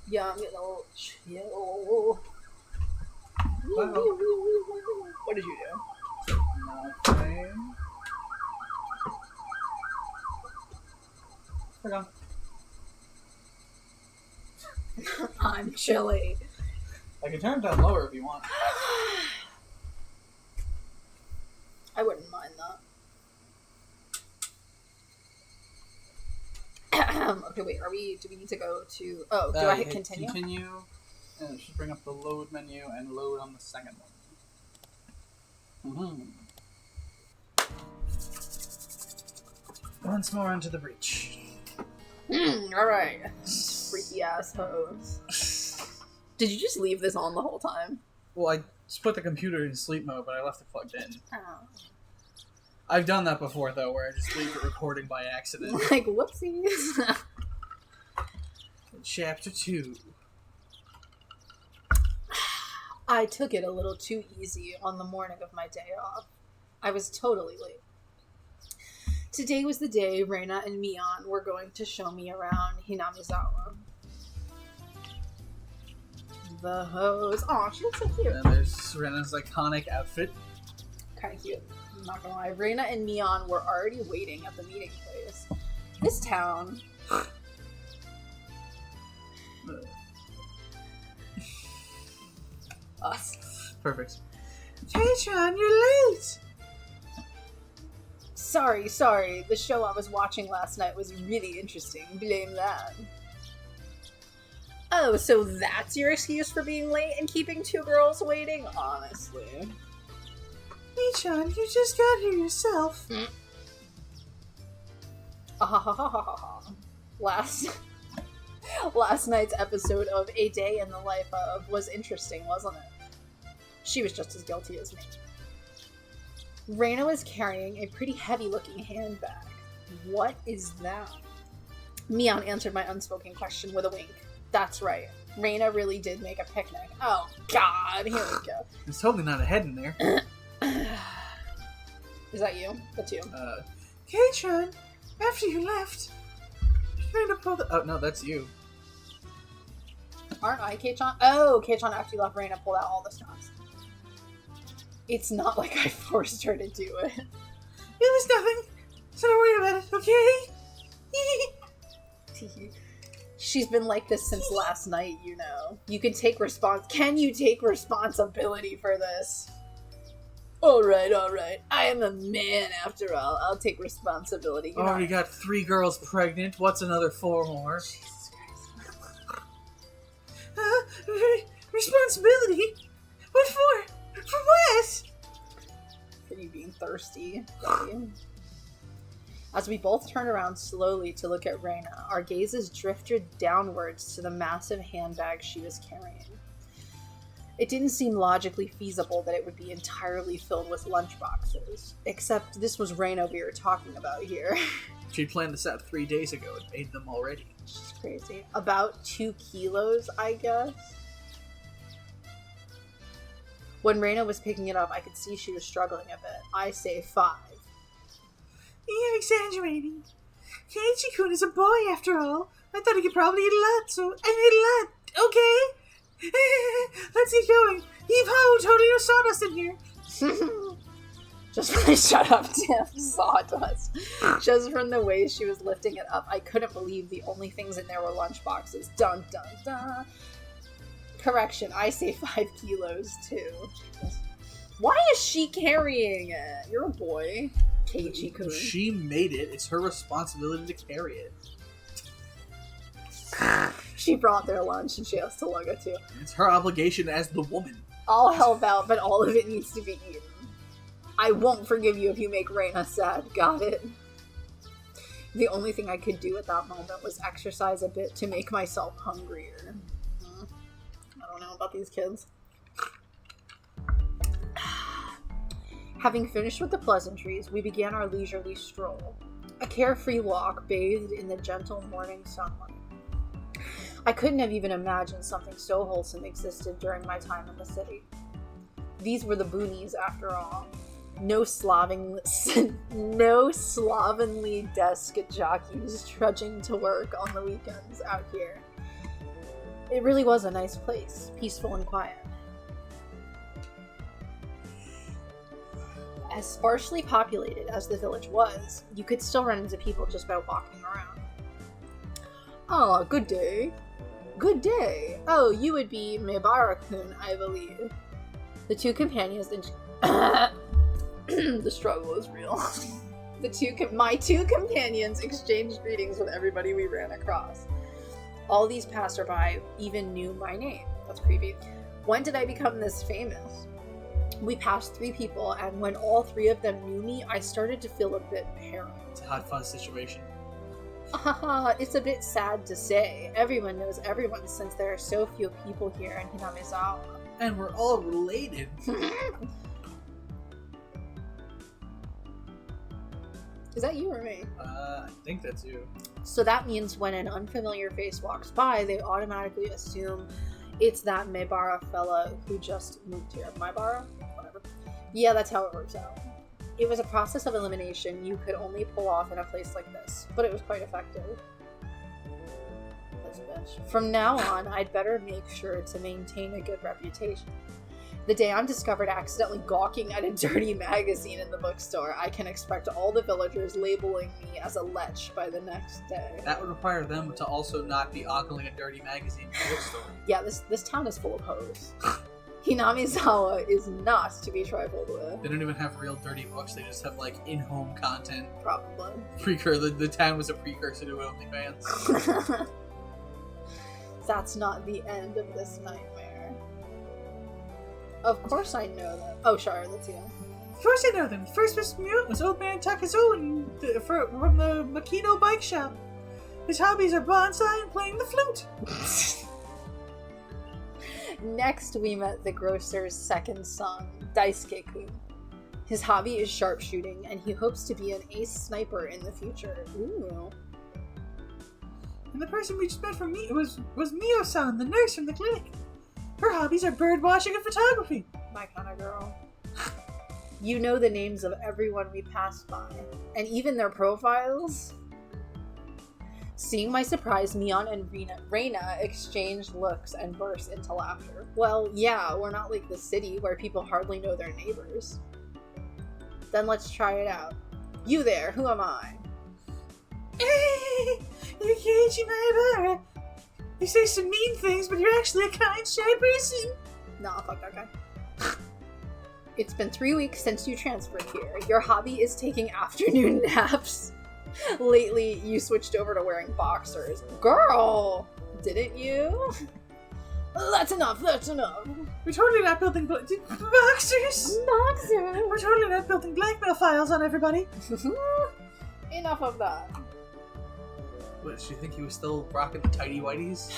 Yeah, I'm getting a little chill. What did you do? Nothing. We're gone. I'm chilly. I can turn it down lower if you want. I wouldn't mind that. Okay, wait, do we need to go to, do I hit continue? Continue, and it should bring up the load menu and load on the second one. Once more into the breach. Alright. Freaky ass hoes. Did you just leave this on the whole time? Well, I just put the computer in sleep mode, but I left it plugged in. Oh. I've done that before, though, where I just leave it recording by accident. Like, whoopsies. Chapter 2. I took it a little too easy on the morning of my day off. I was totally late. Today was the day Reina and Mion were going to show me around Hinamizawa. The hose. Aw, she looks so cute. And there's Rena's iconic outfit. Kind of cute. I'm not gonna lie. Reina and Mion were already waiting at the meeting place. This town. Us. Perfect. Ch.1, you're late! Sorry. The show I was watching last night was really interesting. Blame that. Oh, so that's your excuse for being late and keeping two girls waiting? Honestly. Ch.1, you just got here yourself. Last night's episode of A Day in the Life of was interesting, wasn't it? She was just as guilty as me. Reina was carrying a pretty heavy-looking handbag. What is that? Mion answered my unspoken question with a wink. That's right. Reina really did make a picnic. Oh, God. Here we go. There's totally not a head in there. Is that you? That's you. Ch.1, after you left, Reina pulled... Oh, no, that's you. Aren't I Ch.1? Oh, Ch.1 after you left Reina pulled out all the stops. It's not like I forced her to do it. It was nothing, so don't worry about it, okay? She's been like this since last night, you know. You can take Can you take responsibility for this? Alright. I am a man after all. I'll take responsibility. Already got 3 girls pregnant. What's another 4 more? Jesus Christ. Responsibility? What for? For what? For you being thirsty. As we both turned around slowly to look at Reina, our gazes drifted downwards to the massive handbag she was carrying. It didn't seem logically feasible that it would be entirely filled with lunchboxes. Except this was Reina we were talking about here. She'd planned this out 3 days ago and ate them already. She's crazy. About 2 kilos, I guess? When Reina was picking it up, I could see she was struggling a bit. I say 5. You're exaggerating. Keiichi-kun is a boy, after all. I thought he could probably eat a lot, so I ate a lot, okay? Let's get going. Heave-ho, totally no sawdust in here. Just shut up, Tim. Sawdust. Just from the way she was lifting it up, I couldn't believe the only things in there were lunchboxes. Dun, dun, dun. Correction, I say 5 kilos, too. Jesus. Why is she carrying it? You're a boy. Keiichi-kun. She made it. It's her responsibility to carry it. She brought their lunch and she has to lug it too. It's her obligation as the woman. I'll help out, but all of it needs to be eaten. I won't forgive you if you make Reina sad. Got it? The only thing I could do at that moment was exercise a bit to make myself hungrier. I don't know about these kids. Having finished with the pleasantries, we began our leisurely stroll. A carefree walk bathed in the gentle morning sunlight. I couldn't have even imagined something so wholesome existed during my time in the city. These were the boonies, after all. No slovenly desk jockeys trudging to work on the weekends out here. It really was a nice place, peaceful and quiet. As sparsely populated as the village was, you could still run into people just by walking around. Oh, good day. Good day. Oh, you would be Mibara-kun, I believe. The two companions... The struggle is real. My two companions exchanged greetings with everybody we ran across. All these passerby even knew my name. That's creepy. When did I become this famous? We passed 3 people, and when all 3 of them knew me, I started to feel a bit paranoid. It's a hot fuzz situation. It's a bit sad to say. Everyone knows everyone since there are so few people here in Hinamizawa. And we're all related. Is that you or me? I think that's you. So that means when an unfamiliar face walks by, they automatically assume it's that Maibara fella who just moved here. Maibara? Whatever. Yeah, that's how it works out. It was a process of elimination you could only pull off in a place like this, but it was quite effective. This bitch. From now on, I'd better make sure to maintain a good reputation. The day I'm discovered accidentally gawking at a dirty magazine in the bookstore, I can expect all the villagers labeling me as a lech by the next day. That would require them to also not be ogling a dirty magazine in the bookstore. Yeah, this town is full of hoes. Hinamizawa is not to be trifled with. They don't even have real dirty books, they just have, like, in-home content. Probably. The town was a precursor to OnlyFans. That's not the end of this nightmare. Of course I know that. Oh, sorry, that's you. Of course I know them. The first person we met was old man Takazu from the Makino bike shop. His hobbies are bonsai and playing the flute. Next, we met the grocer's second son, Daisuke-kun. His hobby is sharpshooting, and he hopes to be an ace sniper in the future. Ooh. And the person we just met from was Mio-san, the nurse from the clinic. Her hobbies are bird watching and photography. My kind of girl. You know the names of everyone we passed by, and even their profiles? Seeing my surprise, Mion and Reina exchanged looks and burst into laughter. Well, yeah, we're not like the city where people hardly know their neighbors. Then let's try it out. You there, who am I? Hey, you're Keiichi Maibara. You say some mean things, but you're actually a kind, shy person. Nah, fuck that guy. It's been 3 weeks since you transferred here. Your hobby is taking afternoon naps. Lately, you switched over to wearing boxers. Girl! Didn't you? That's enough, that's enough. We're totally not building boxers. Boxers! We're totally not building blackmail files on everybody. Enough of that. What, did you think he was still rocking the tighty whities?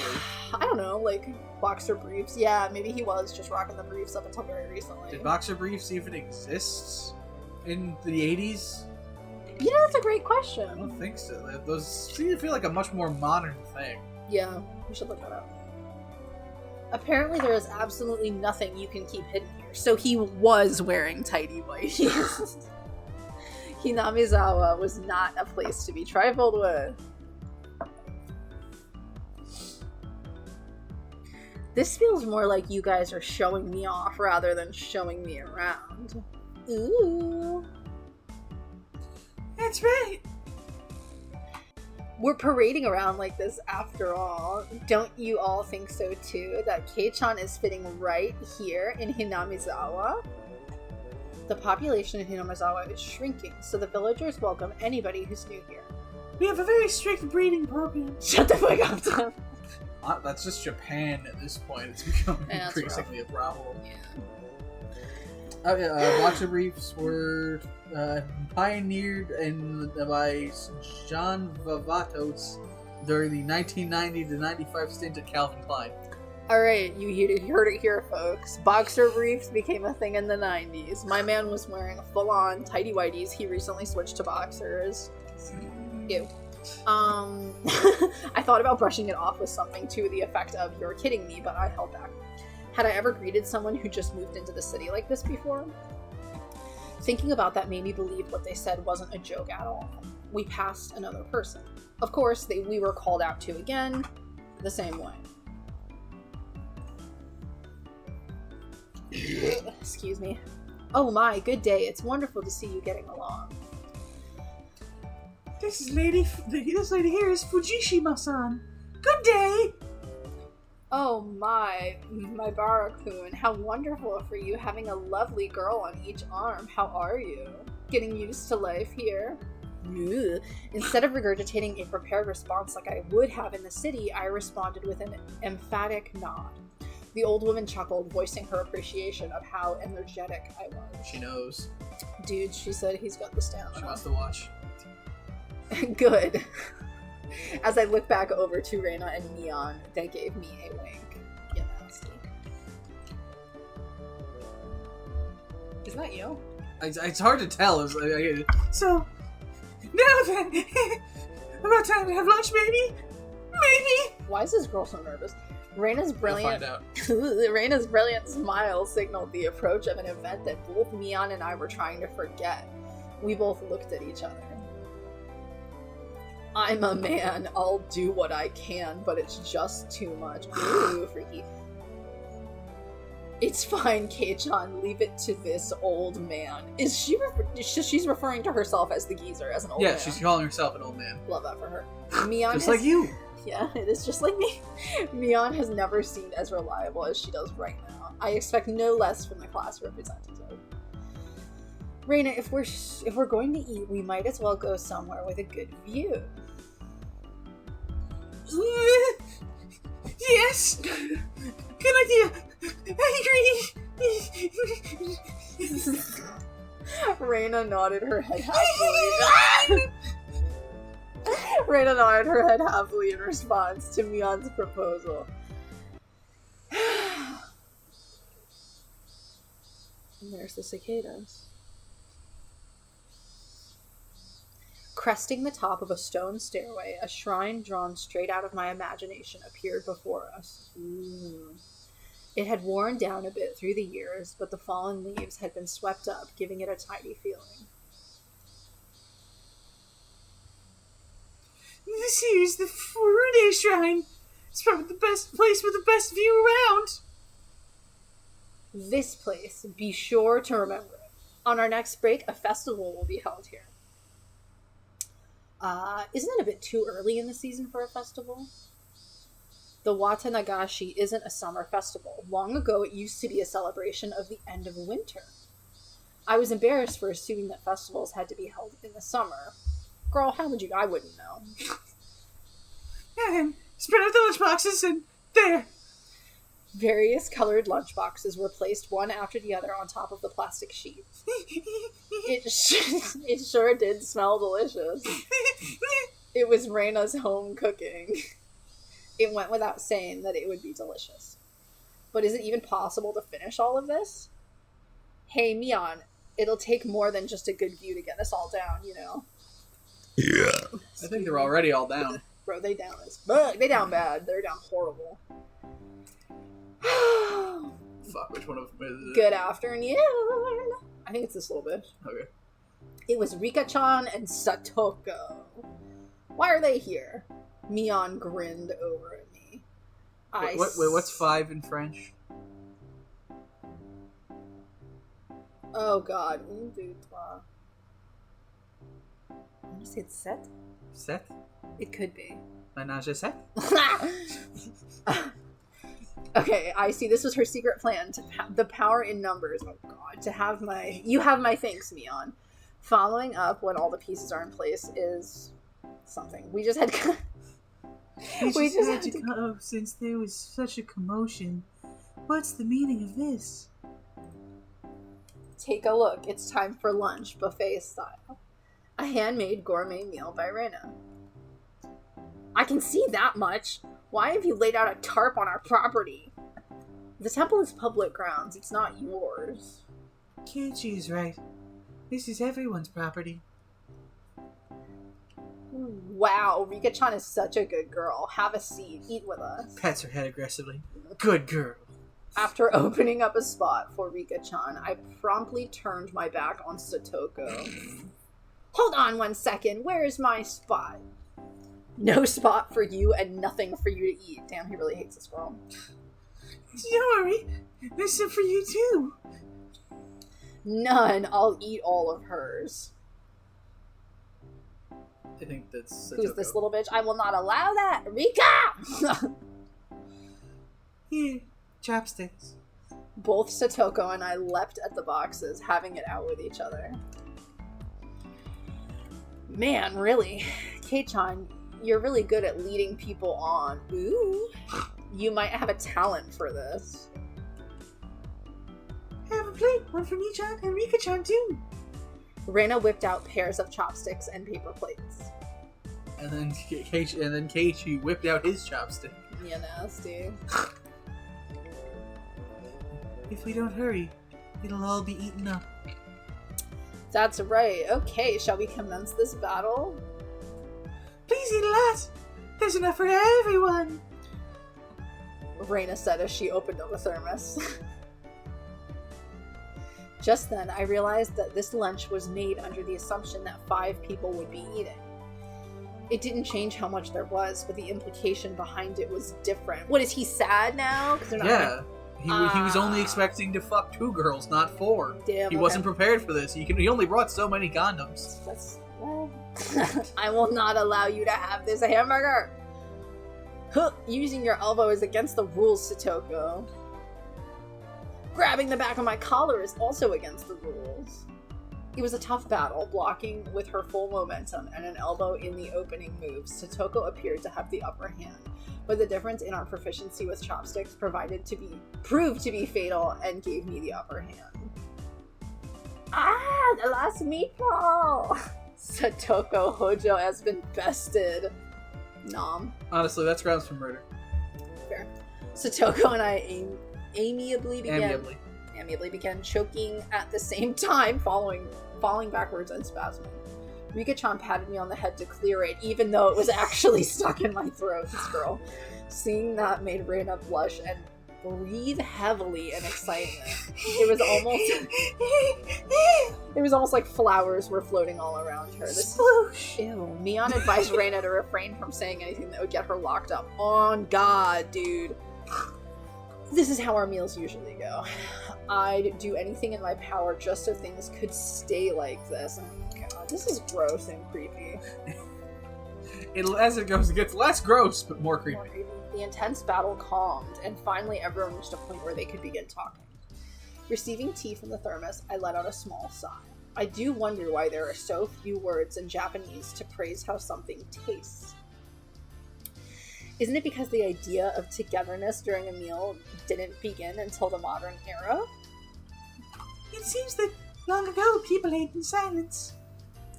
I don't know, like, boxer briefs. Yeah, maybe he was just rocking the briefs up until very recently. Did boxer briefs even exist in the 80s? You know, that's a great question. I don't think so. Those seem to feel like a much more modern thing. Yeah, we should look that up. Apparently there is absolutely nothing you can keep hidden here, so he was wearing tighty whities. Hinamizawa was not a place to be trifled with. This feels more like you guys are showing me off rather than showing me around. Ooh. That's right. We're parading around like this after all. Don't you all think so too, that Kei-chan is fitting right here in Hinamizawa? The population in Hinamizawa is shrinking, so the villagers welcome anybody who's new here. We have a very strict breeding program. Shut the fuck up, Tom. That's just Japan at this point. It's becoming increasingly a problem. Yeah. Boxer briefs were pioneered by John Vavatos during the 1990 to 95 stint at Calvin Klein. Alright, you heard it here, folks. Boxer briefs became a thing in the 90s. My man was wearing full-on tighty whities. He recently switched to boxers. Ew. I thought about brushing it off with something to the effect of, "You're kidding me," but I held back. Had I ever greeted someone who just moved into the city like this before? Thinking about that made me believe what they said wasn't a joke at all. We passed another person. Of course, we were called out to again, the same way. Excuse me. Oh my, good day. It's wonderful to see you getting along. This lady here is Fujishima-san. Good day! Oh my Barakun, how wonderful for you having a lovely girl on each arm. How are you? Getting used to life here? Ugh. Instead of regurgitating a prepared response like I would have in the city, I responded with an emphatic nod. The old woman chuckled, voicing her appreciation of how energetic I was. She knows. Dude, she said he's got the stamina. She wants to watch. Good. As I look back over to Reina and Neon, they gave me a wink. You nasty. Isn't that you? It's hard to tell. So, now then, about time to have lunch, maybe? Maybe? Why is this girl so nervous? Reina's brilliant. We'll find out. Reina's brilliant smile signaled the approach of an event that both Neon and I were trying to forget. We both looked at each other. I'm a man. I'll do what I can, but it's just too much. Ooh, freaky. It's fine, Ch.1. Leave it to this old man. Is she? She's referring to herself as the geezer, as an old man. Yeah, she's calling herself an old man. Love that for her. Mion Just like you. Yeah, it is just like me. Mion has never seemed as reliable as she does right now. I expect no less from the class representative. Reina, if we're going to eat, we might as well go somewhere with a good view. Yes! Good idea! I agree! Reina nodded her head happily. Reina nodded her head happily in response to Mion's proposal. And there's the cicadas. Cresting the top of a stone stairway, a shrine drawn straight out of my imagination appeared before us. Ooh. It had worn down a bit through the years, but the fallen leaves had been swept up, giving it a tidy feeling. This here's the Furude Shrine. It's probably the best place with the best view around. This place, be sure to remember it. On our next break, a festival will be held here. Isn't it a bit too early in the season for a festival? The Watanagashi isn't a summer festival. Long ago, it used to be a celebration of the end of winter. I was embarrassed for assuming that festivals had to be held in the summer. Girl, how would you? I wouldn't know. And spread out the lunchboxes and there. Various colored lunchboxes were placed one after the other on top of the plastic sheet. It sure did smell delicious. It was Reina's home cooking. It went without saying that it would be delicious. But is it even possible to finish all of this? Hey, Mion, it'll take more than just a good view to get us all down, you know? Yeah. I think they're already all down. Bro, they down as fuck. They down bad. They're down horrible. Fuck, which one of them is it? Good afternoon. I think it's this little bitch. Okay. It was Rika-chan and Satoko. Why are they here? Mion grinned over at me. Wait, what's 5 in French? Oh god. 1, 2, 3. I want to say it's set? Set? It could be. Menage a set? Okay, I see. This was her secret plan. The power in numbers. Oh god. To have my... You have my thanks, Mion. Following up when all the pieces are in place is something. We just had... We just had to go since there was such a commotion. What's the meaning of this? Take a look. It's time for lunch, buffet style. A handmade gourmet meal by Reina. I can see that much. Why have you laid out a tarp on our property? The temple is public grounds. It's not yours. Keiichi is right. This is everyone's property. Wow, Rika-chan is such a good girl. Have a seat. Eat with us. Pats her head aggressively. Good girl. After opening up a spot for Rika-chan, I promptly turned my back on Satoko. Hold on 1 second. Where is my spot? No spot for you and nothing for you to eat. Damn, he really hates this girl. Don't worry. There's some for you too. None. I'll eat all of hers. I think that's Who's Satoko. this little bitch? I will not allow that! Rika! Here, chopsticks. Both Satoko and I leapt at the boxes, having it out with each other. Man, really. Kei-chan, you're really good at leading people on. Ooh. You might have a talent for this. Have a plate, one for me-chan and Rika-chan too. Reina whipped out pairs of chopsticks and paper plates. And then Keiichi whipped out his chopstick. You nasty. If we don't hurry, it'll all be eaten up. That's right. Okay, shall we commence this battle? Please eat a lot. There's enough for everyone. Reina said as she opened up a thermos. Just then, I realized that this lunch was made under the assumption that 5 people would be eating. It didn't change how much there was, but the implication behind it was different. What, is he sad now? 'Cause they're not Yeah. He was only expecting to fuck 2 girls, not 4. Damn, he okay. wasn't prepared for this. He only brought so many condoms. That's, well, I will not allow you to have this hamburger! Huh, using your elbow is against the rules, Satoko. Grabbing the back of my collar is also against the rules. It was a tough battle, blocking with her full momentum and an elbow in the opening moves. Satoko appeared to have the upper hand, but the difference in our proficiency with chopsticks proved to be fatal and gave me the upper hand. Ah, the last meatball! Satoko Hojo has been bested. Nom. Honestly, that's grounds for murder. Fair. Satoko and I amiably began choking at the same time, falling backwards and spasming. Rika-chan patted me on the head to clear it, even though it was actually stuck in my throat, this girl. Seeing that made Reina blush and breathe heavily in excitement. It was almost like flowers were floating all around her. Ew. Mion advised Reina to refrain from saying anything that would get her locked up. On God, dude. This is how our meals usually go. I'd do anything in my power just so things could stay like this. Oh God, this is gross and creepy. As it goes, it gets less gross, but more creepy. The intense battle calmed, and finally everyone reached a point where they could begin talking. Receiving tea from the thermos, I let out a small sigh. I do wonder why there are so few words in Japanese to praise how something tastes. Isn't it because the idea of togetherness during a meal didn't begin until the modern era? It seems that long ago people ate in silence.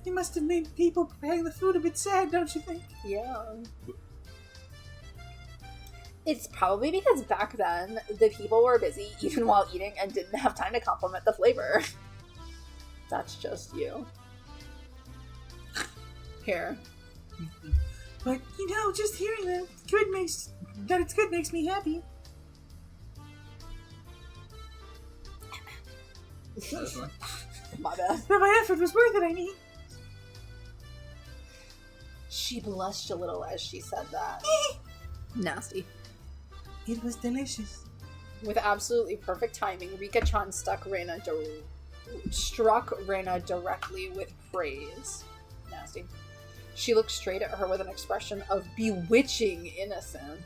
It must have made people preparing the food a bit sad, don't you think? Yeah. It's probably because back then, the people were busy even while eating and didn't have time to compliment the flavor. That's just you. Here. But, just hearing that it's good makes me happy. That's fine. My bad. But my effort was worth it, I mean. She blushed a little as she said that. Nasty. It was delicious. With absolutely perfect timing, Rika-chan struck Reina directly with praise. Nasty. She looked straight at her with an expression of bewitching innocence.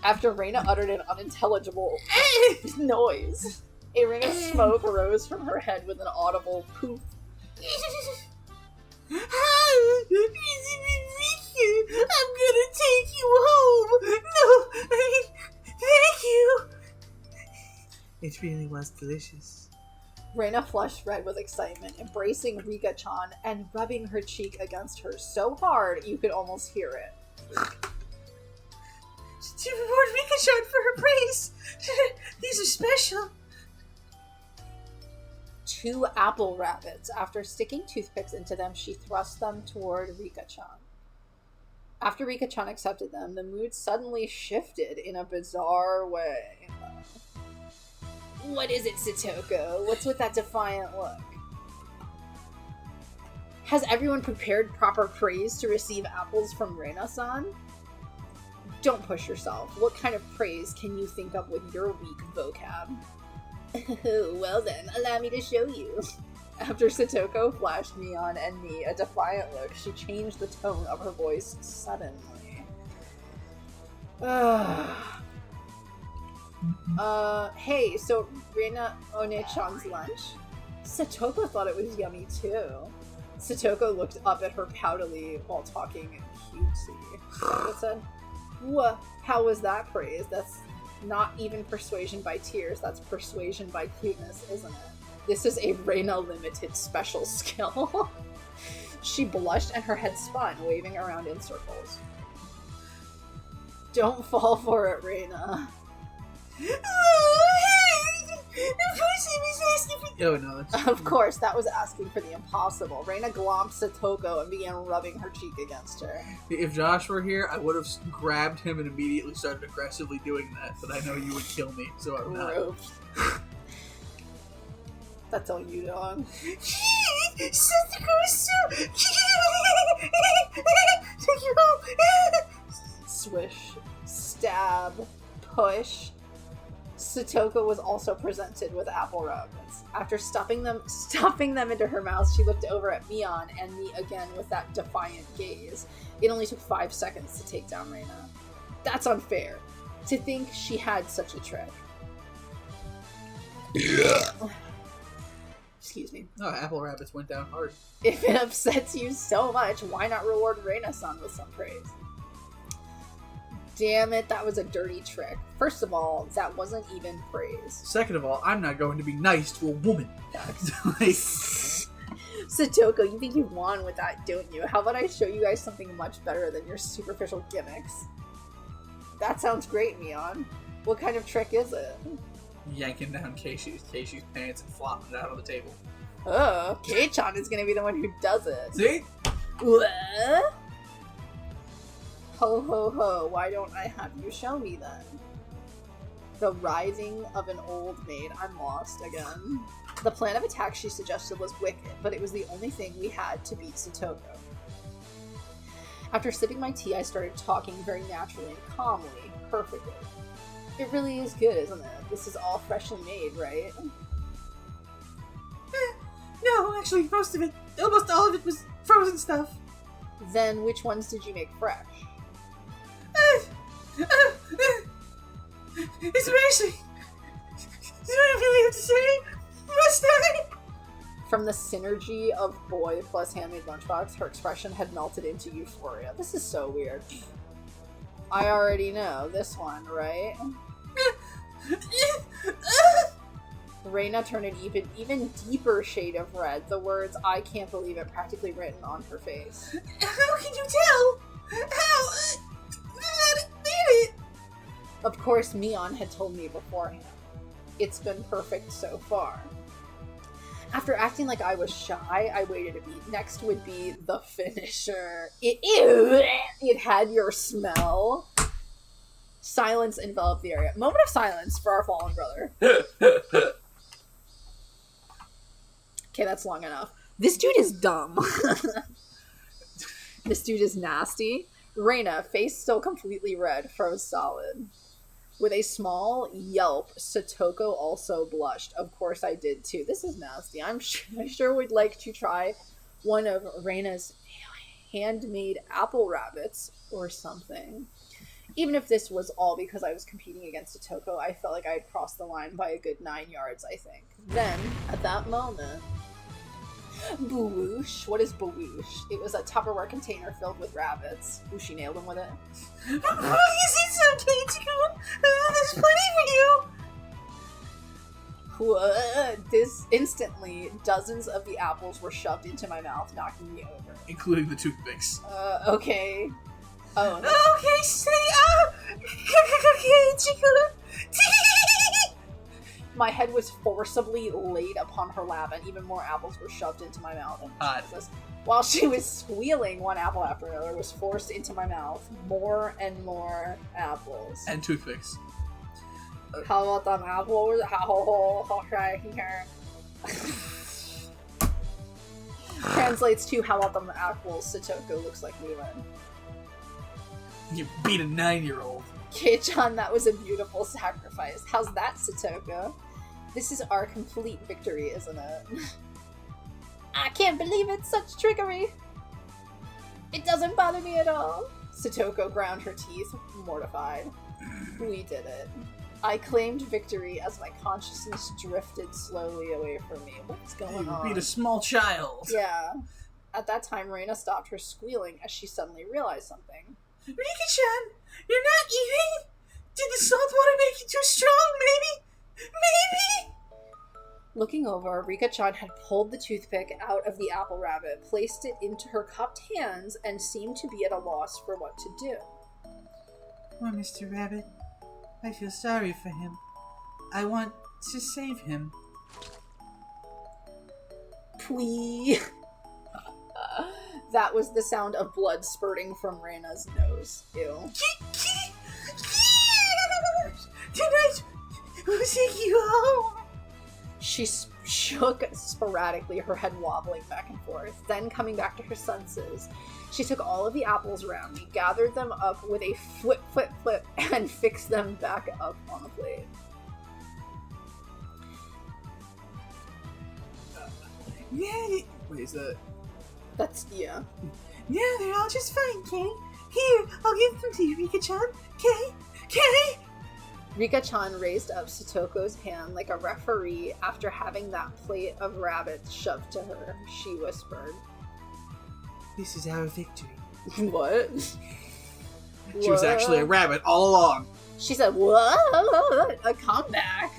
After Reina uttered an unintelligible noise, a ring of smoke rose from her head with an audible poof. I'm gonna take you home. No, thank you. It really was delicious. Reina flushed red with excitement, embracing Rika-chan and rubbing her cheek against her so hard you could almost hear it. To reward Rika-chan for her praise. These are special. 2 apple rabbits. After sticking toothpicks into them, she thrust them toward Rika-chan. After Rika-chan accepted them, the mood suddenly shifted in a bizarre way. What is it, Satoko? What's with that defiant look? Has everyone prepared proper praise to receive apples from Reina-san? Don't push yourself. What kind of praise can you think of with your weak vocab? Well then, allow me to show you. After Satoko flashed Mion and me a defiant look, she changed the tone of her voice suddenly. Hey, so Reina One-chan's lunch? Satoko thought it was yummy too. Satoko looked up at her poutily while talking cutesy. It said, "Wha? How was that praise? That's not even persuasion by tears, that's persuasion by cuteness, isn't it? This is a Reina limited special skill." She blushed and her head spun, waving around in circles. Don't fall for it, Reina. Of course he was asking for... Oh, no, that's... Of course, that was asking for the impossible. Reina glomped Satoko and began rubbing her cheek against her. If Josh were here, I would have grabbed him and immediately started aggressively doing that, but I know you would kill me, so I'm not. Gross. That's all you, dog. Satoko is so cute! Take you home! Swish, stab, push. Satoko was also presented with apple rabbits. After stuffing them into her mouth, she looked over at Mion and me again with that defiant gaze. It only took 5 seconds to take down Reina. That's unfair. To think she had such a trick. Yeah. Excuse me. No, apple rabbits went down hard. If it upsets you so much, why not reward Reina-san with some praise? Damn it, that was a dirty trick. First of all, that wasn't even praise. Second of all, I'm not going to be nice to a woman. Like... Satoko, you think you won with that, don't you? How about I show you guys something much better than your superficial gimmicks? That sounds great, Mion. What kind of trick is it? Yanking down Keishi's pants and flopping it out on the table. Oh, Kei-chan is gonna be the one who does it. See? What? Ho ho ho, why don't I have you show me then? The writhing of an old maid. I'm lost again. The plan of attack she suggested was wicked, but it was the only thing we had to beat Satoko. After sipping my tea, I started talking very naturally and calmly, perfectly. It really is good, isn't it? This is all freshly made, right? No, actually, most of it, almost all of it was frozen stuff. Then which ones did you make fresh? Especially, do I really have to say? Must I? From the synergy of boy plus handmade lunchbox, her expression had melted into euphoria. This is so weird. I already know this one, right? Reina turned an even deeper shade of red, the words "I can't believe it" practically written on her face. How can you tell? How? It. Of course, Mion had told me beforehand. It's been perfect so far. After acting like I was shy, I waited a beat. Next would be the finisher. It had your smell. Silence enveloped the area. Moment of silence for our fallen brother. Okay, that's long enough. This dude is dumb. This dude is nasty. Reina, face still completely red, froze solid. With a small yelp, Satoko also blushed. Of course I did too. This is nasty. I sure would like to try one of Reina's handmade apple rabbits or something. Even if this was all because I was competing against Satoko, I felt like I had crossed the line by a good 9 yards, I think. Then, at that moment... Boosh. What is boosh? It was a Tupperware container filled with rabbits. Ooh, she nailed him with it. Why is it so tasty? There's plenty for you! This instantly, dozens of the apples were shoved into my mouth, knocking me over. Including the toothpicks. Okay. Oh. Okay, say, My head was forcibly laid upon her lap, and even more apples were shoved into my mouth. Jesus. While she was squealing, one apple after another was forced into my mouth. More and more apples. And toothpicks. How about them apples? Translates to, how about them apples? Satoko looks like we win. You beat a 9-year-old. Ch.1, that was a beautiful sacrifice. How's that, Satoko? This is our complete victory, isn't it? I can't believe it's such trickery. It doesn't bother me at all. Satoko ground her teeth, mortified. We did it. I claimed victory as my consciousness drifted slowly away from me. What's going on? You beat a small child. Yeah. At that time, Reina stopped her squealing as she suddenly realized something. Rika-chan, you're not eating? Did the salt water make you too strong, maybe? Maybe? Looking over, Rika-chan had pulled the toothpick out of the apple rabbit, placed it into her cupped hands, and seemed to be at a loss for what to do. Poor Mr. Rabbit. I feel sorry for him. I want to save him. Pwee. That was the sound of blood spurting from Reina's nose. Ew. Tonight, we'll take you home. She shook sporadically, her head wobbling back and forth. Then, coming back to her senses, she took all of the apples around me, gathered them up with a flip, flip, flip, and fixed them back up on the plate. Yeah, Wait, is that... That's, yeah. yeah, they're all just fine, Kay. Here, I'll give them to you, Rika-chan. Kay? Kay? Rika-chan raised up Satoko's hand like a referee after having that plate of rabbits shoved to her. She whispered. This is our victory. What? She was actually a rabbit all along. She said, what? A comeback?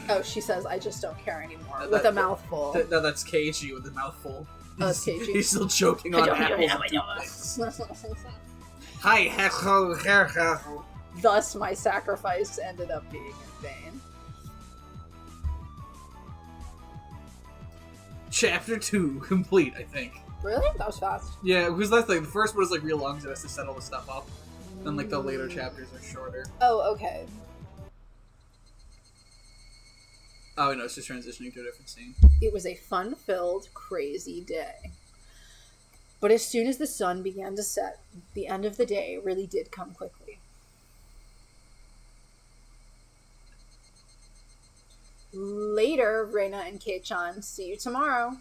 Oh, she says, I just don't care anymore. With a mouthful. That's KG with a mouthful. Oh, it's KG. He's still choking on apples. Hi, Thus, my sacrifice ended up being in vain. Chapter 2 complete, I think. Really? That was fast. Yeah, because that's like the first one is like real long, so it has to set all the stuff up. Then like the later chapters are shorter. Oh, okay. Oh no, it's just transitioning to a different scene. It was a fun-filled, crazy day. But as soon as the sun began to set, the end of the day really did come quickly. Later, Reina and Kei-chan. See you tomorrow.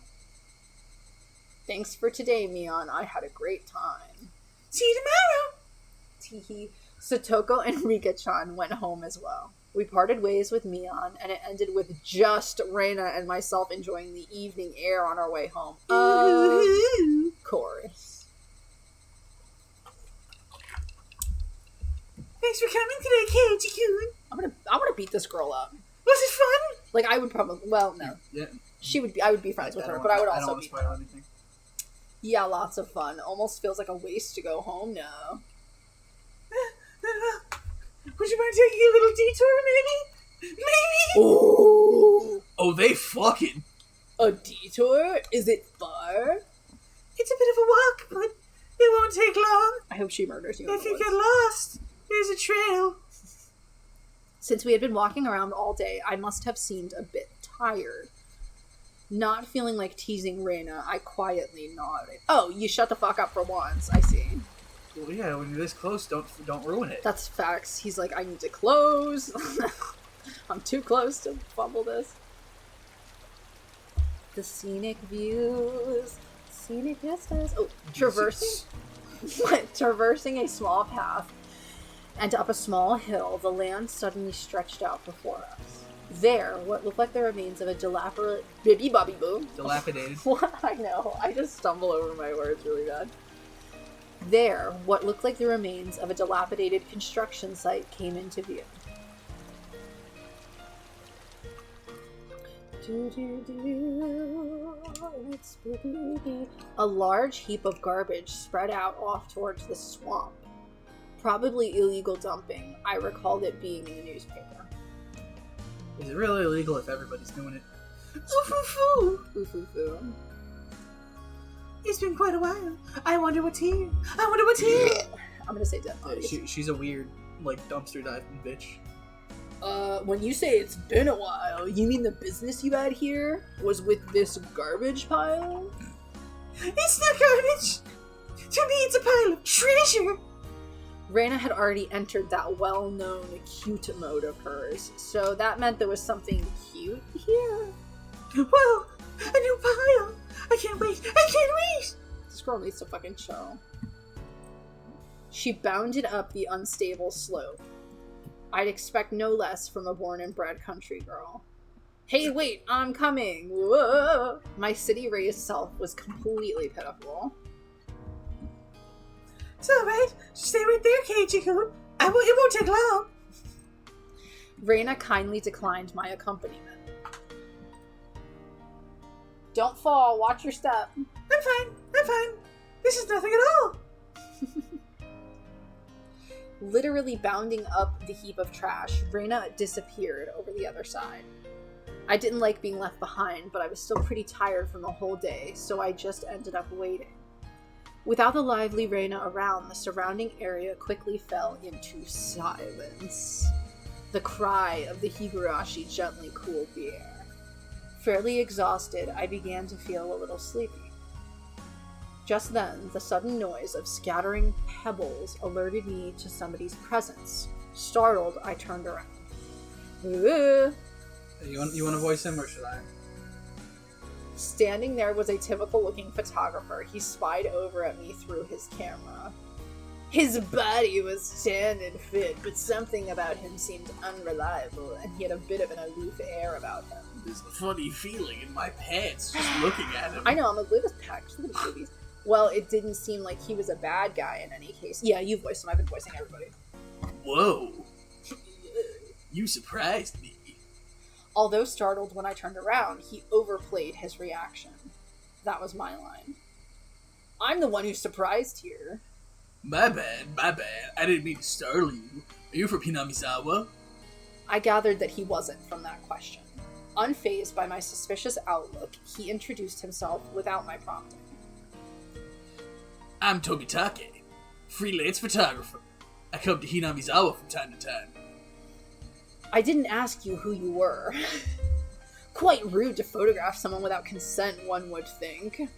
Thanks for today, Mion. I had a great time. See you tomorrow. Teehee. Satoko and Rika-chan went home as well. We parted ways with Mion, and it ended with just Reina and myself enjoying the evening air on our way home. Of course. Thanks for coming today, Keiji-kun. I'm gonna beat this girl up. Was it fun? Like, I would probably, well, no. Yeah. I would be friends with her, but I would also be. spoil anything. Yeah, lots of fun. Almost feels like a waste to go home now. Would you mind taking a little detour, maybe? Maybe? Ooh. Oh, they fucking. A detour? Is it far? It's a bit of a walk, but it won't take long. I hope she murders you. If you get lost, there's a trail. Since we had been walking around all day, I must have seemed a bit tired. Not feeling like teasing Reina, I quietly nodded. Oh, you shut the fuck up for once. I see. Well, yeah, when you're this close, don't ruin it. That's facts. He's like, I need to close. I'm too close to fumble this. The scenic views. Scenic vistas. Oh, traversing? What? Traversing a small path and up a small hill, the land suddenly stretched out before us. There, what looked like the remains of a dilapidated... Dilapidated. What? I know. I just stumble over my words really bad. There, what looked like the remains of a dilapidated construction site came into view. It's spooky. A large heap of garbage spread out off towards the swamp. Probably illegal dumping. I recalled it being in the newspaper. Is it really illegal if everybody's doing it? Ooh-foo-foo. Ooh-foo-foo. It's been quite a while. I wonder what's here. I wonder what's here. I'm gonna say dead bodies. She's a weird, like, dumpster diving bitch. When you say it's been a while, you mean the business you had here was with this garbage pile? It's not garbage. To me, it's a pile of treasure. Raina had already entered that well-known cute mode of hers, so that meant there was something cute here. Whoa, a new pile. I can't wait. This girl needs to fucking chill. She bounded up the unstable slope. I'd expect no less from a born and bred country girl. Hey, wait, I'm coming! Whoa! My city-raised self was completely pitiful. It's alright. Stay right there, Keiichi-kun. It won't take long. Raina kindly declined my accompaniment. Don't fall, watch your step. I'm fine. This is nothing at all. Literally bounding up the heap of trash, Raina disappeared over the other side. I didn't like being left behind, but I was still pretty tired from the whole day, so I just ended up waiting. Without the lively Raina around, the surrounding area quickly fell into silence. The cry of the Higurashi gently cooled the air. Fairly exhausted, I began to feel a little sleepy. Just then, the sudden noise of scattering pebbles alerted me to somebody's presence. Startled, I turned around. Ooh. You want to voice him, or should I? Standing there was a typical-looking photographer. He spied over at me through his camera. His body was tanned and fit, but something about him seemed unreliable, and he had a bit of an aloof air about him. There's a funny feeling in my pants just looking at him. I know, I'm like, look at this package for the movies. Well, it didn't seem like he was a bad guy in any case. Yeah, you voiced him. I've been voicing everybody. Whoa. You surprised me. Although startled when I turned around, he overplayed his reaction. That was my line. I'm the one who's surprised here. My bad. I didn't mean to startle you. Are you from Hinamizawa? I gathered that he wasn't from that question. Unfazed by my suspicious outlook, he introduced himself without my prompting. I'm Tomitake, freelance photographer. I come to Hinamizawa from time to time. I didn't ask you who you were. Quite rude to photograph someone without consent, one would think.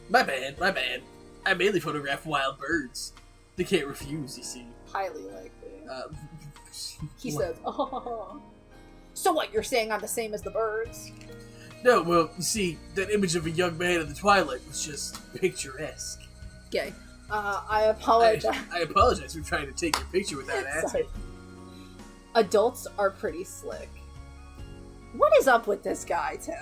My bad. I mainly photograph wild birds. They can't refuse, you see. Highly likely. He What? says, oh. So what, you're saying I'm the same as the birds? No, well, you see, that image of a young man in the twilight was just picturesque. Gay. I apologize. I apologize for trying to take your picture without asking. Sorry. Adults are pretty slick. What is up with this guy, Tim?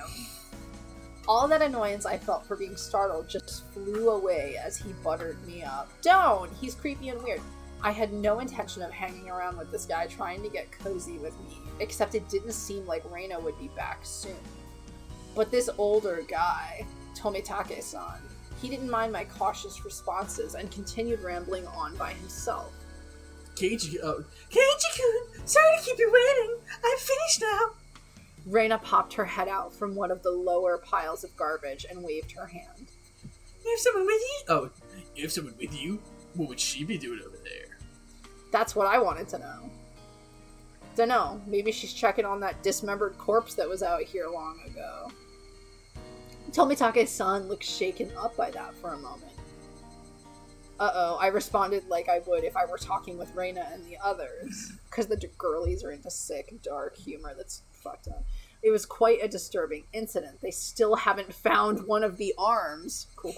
All that annoyance I felt for being startled just flew away as he buttered me up. Don't! He's creepy and weird. I had no intention of hanging around with this guy trying to get cozy with me, except it didn't seem like Reina would be back soon. But this older guy, Tomitake-san, he didn't mind my cautious responses and continued rambling on by himself. Keiichi-kun, sorry to keep you waiting. I'm finished now. Reina popped her head out from one of the lower piles of garbage and waved her hand. You have someone with you? Oh, you have someone with you? What would she be doing over there? That's what I wanted to know. Dunno, maybe she's checking on that dismembered corpse that was out here long ago. Tomitake-san looked shaken up by that for a moment. Uh-oh, I responded like I would if I were talking with Reina and the others. Because the girlies are into sick, dark humor that's fucked up. It was quite a disturbing incident. They still haven't found one of the arms. Cool.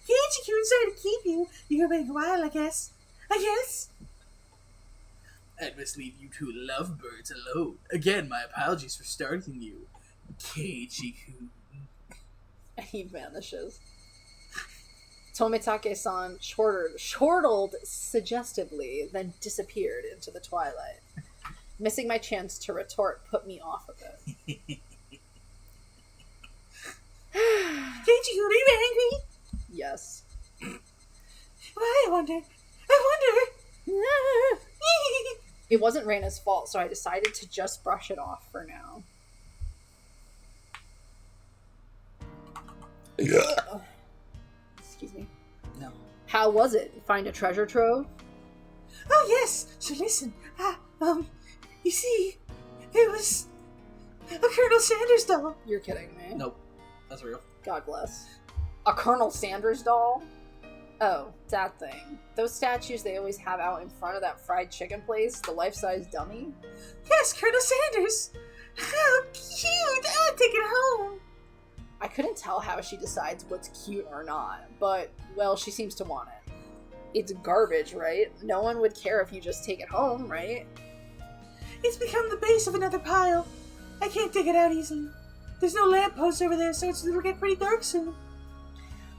Keiichi-kun, sorry to keep you. You're gonna wait a while, I guess. I must leave you two lovebirds alone. Again, my apologies for startling you. Keiichi-kun. And he vanishes. Tomitake-san chortled suggestively, then disappeared into the twilight. Missing my chance to retort put me off a bit. Keiichi-kun, are you angry? Yes. Why, I wonder. It wasn't Reina's fault, so I decided to just brush it off for now. Excuse me. No. How was it? Find a treasure trove? Oh, yes. So listen, you see, it was a Colonel Sanders doll. You're kidding me. Nope. That's real. God bless. A Colonel Sanders doll? Oh, that thing. Those statues they always have out in front of that fried chicken place, the life-size dummy? Yes, Colonel Sanders! How cute! I would take it home! I couldn't tell how she decides what's cute or not, but, well, she seems to want it. It's garbage, right? No one would care if you just take it home, right? It's become the base of another pile. I can't dig it out easily. There's no lamppost over there, so it'll get pretty dark soon.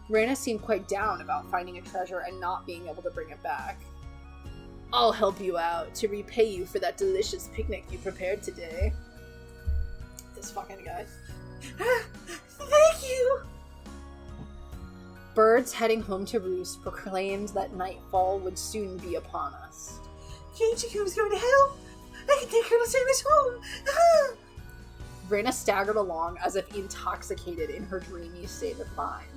Raina seemed quite down about finding a treasure and not being able to bring it back. I'll help you out to repay you for that delicious picnic you prepared today. This fucking guy. Thank you! Birds heading home to roost proclaimed that nightfall would soon be upon us. Keiichikun's going to hell? I can take Colonel Sanders home! Ah! Raina staggered along as if intoxicated in her dreamy state of mind.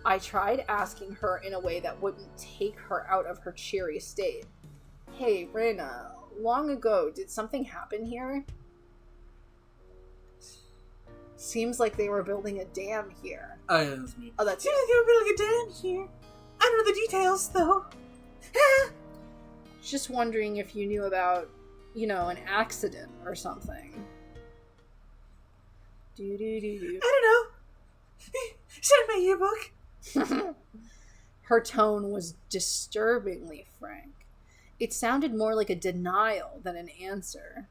I tried asking her in a way that wouldn't take her out of her cheery state. Hey, Raina, long ago, did something happen here? Seems like they were building a dam here. Oh, yeah, that's me. Oh, that's Seems like they were building a dam here. I don't know the details, though. just wondering if you knew about, an accident or something. I don't know. Send my yearbook. Her tone was disturbingly frank. It sounded more like a denial than an answer.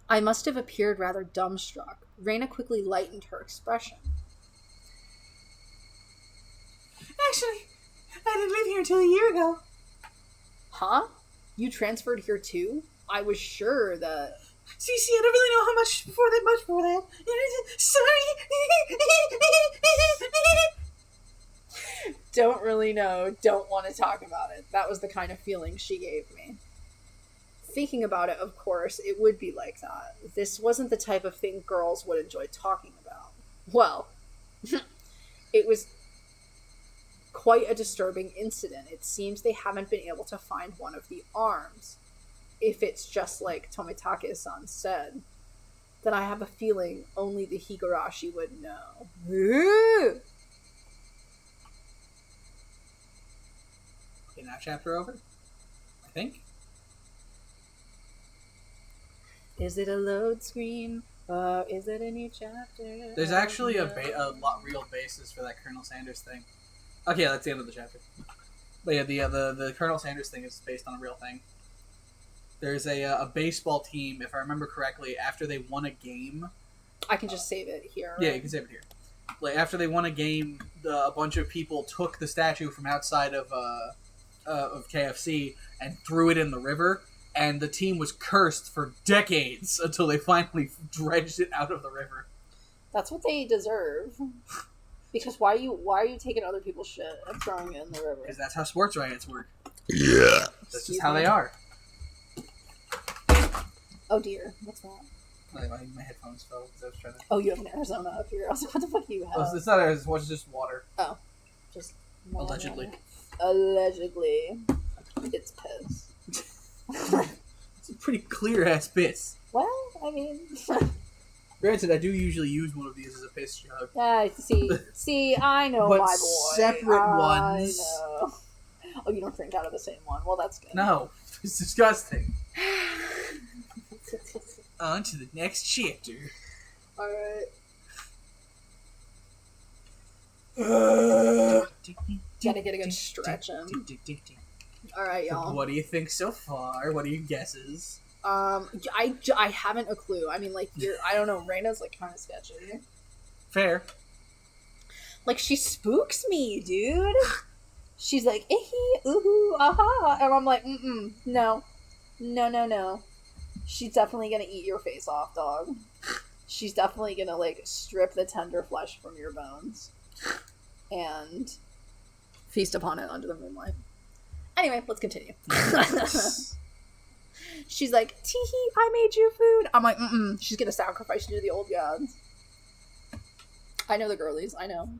I must have appeared rather dumbstruck. Raina quickly lightened her expression. Actually, I didn't live here until a year ago. Huh? You transferred here too? I was sure that... See, I don't really know how much before that. Sorry. Don't really know, don't want to talk about it. That was the kind of feeling she gave me. Thinking about it, of course, it would be like that. This wasn't the type of thing girls would enjoy talking about. Well, it was quite a disturbing incident. It seems they haven't been able to find one of the arms. If it's just like Tomitake-san said, then I have a feeling only the Higurashi would know. Okay, now chapter over? I think? Is it a load screen? Or is it a new chapter? There's actually a real basis for that Colonel Sanders thing. Okay, that's the end of the chapter. But yeah, the Colonel Sanders thing is based on a real thing. There's a baseball team, if I remember correctly, after they won a game. I can just save it here. Yeah, right? you can save it here. Like after they won a game, a bunch of people took the statue from outside of KFC and threw it in the river, and the team was cursed for decades until they finally dredged it out of the river. That's what they deserve. Because why are you taking other people's shit and throwing it in the river? Because that's how sports riots work. Yeah. That's just how they are. Oh dear, what's that? My headphones fell because I was trying to... Oh, you have an Arizona up here. I was like, what the fuck do you have? Oh, it's not Arizona, it's just water. Oh, just... Allegedly. Allegedly. It's piss. It's a pretty clear-ass piss. Well, I mean... Granted, I do usually use one of these as a piss jug. Yeah, see, I know But my boy. separate ones. I know. Oh, you don't drink out of the same one. Well, that's good. No, it's disgusting. On to the next chapter. Alright. Gotta get a good stretch in. Alright, y'all. What do you think so far? What are your guesses? I haven't a clue. I mean, like, I don't know, Reina's, like, kind of sketchy. Fair. Like, she spooks me, dude. She's like, eehee, oohoo, aha. And I'm like, no. No. She's definitely gonna eat your face off, dog. She's definitely gonna, like, strip the tender flesh from your bones. And feast upon it under the moonlight. Anyway, let's continue. She's like, teehee, I made you food. I'm like, she's gonna sacrifice you to the old gods. I know the girlies, I know.